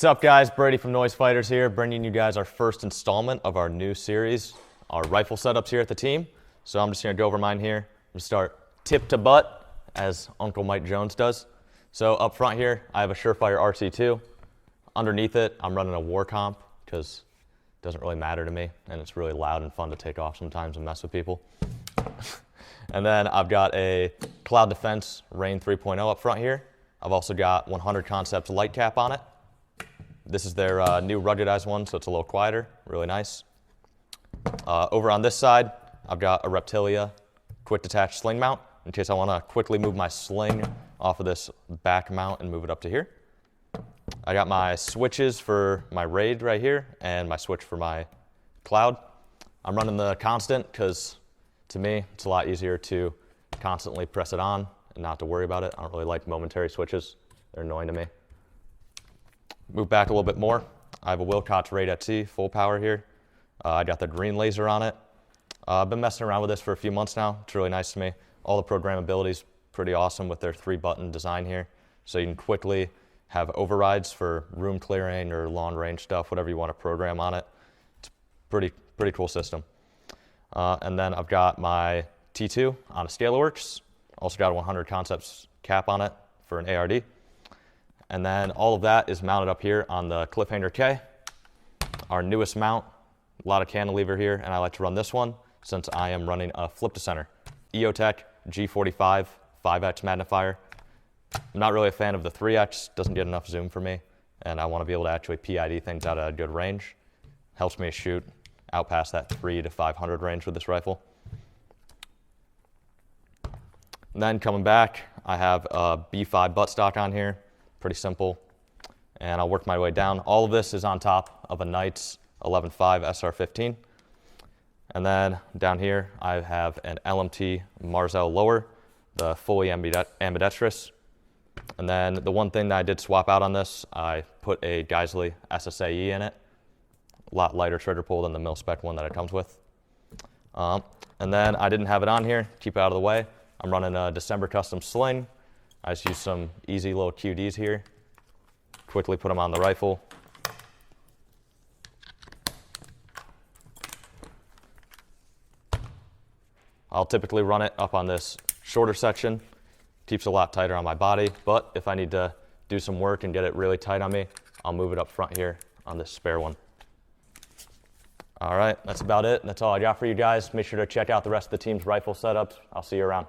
What's up, guys? Brady from Noisefighters here, bringing you guys our first installment of our new series, our rifle setups here at the team. So I'm just going to go over mine here. I'm going to start tip to butt, as Uncle Mike Jones does. So up front here, I have a Surefire RC2. Underneath it, I'm running a Warcomp because it doesn't really matter to me, and it's really loud and fun to take off sometimes and mess with people. And then I've got a Cloud Defense REIN 3.0 up front here. I've also got 100 Concepts light cap on it. This is their new ruggedized one, so it's a little quieter, really nice. Over on this side, I've got a Reptilia quick detach sling mount in case I want to quickly move my sling off of this back mount and move it up to here. I got my switches for my RAID right here and my switch for my Cloud. I'm running the constant because to me, it's a lot easier to constantly press it on and not to worry about it. I don't really like momentary switches. They're annoying to me. Move back a little bit more. I have a Wilcox RAID XE full power here. I got the green laser on it. I've been messing around with this for a few months now. It's really nice to me. All the programmability is pretty awesome with their 3-button design here. So you can quickly have overrides for room clearing or long range stuff, whatever you want to program on it. It's a pretty cool system. And then I've got my T2 on a Scalarworks. Also got a 100 Concepts cap on it for an ARD. And then all of that is mounted up here on the CliffhangIR-k, our newest mount. A lot of cantilever here, and I like to run this one since I am running a flip to center. Eotech G45 5x magnifier. I'm not really a fan of the 3x, doesn't get enough zoom for me, and I want to be able to actually PID things out at a good range. Helps me shoot out past that 300 to 500 range with this rifle. And then coming back, I have a B5 buttstock on here, pretty simple, and I'll work my way down. All of this is on top of a Knights 11.5 SR15. And then down here, I have an LMT MARS-L lower, the fully ambidextrous. And then the one thing that I did swap out on this, I put a Geissele SSA-E in it. A lot lighter trigger pull than the mil-spec one that it comes with. And then I didn't have it on here, keep it out of the way. I'm running a December custom sling. I just use some easy little QDs here. Quickly put them on the rifle. I'll typically run it up on this shorter section. Keeps a lot tighter on my body, but if I need to do some work and get it really tight on me, I'll move it up front here on this spare one. All right, that's about it. That's all I got for you guys. Make sure to check out the rest of the team's rifle setups. I'll see you around.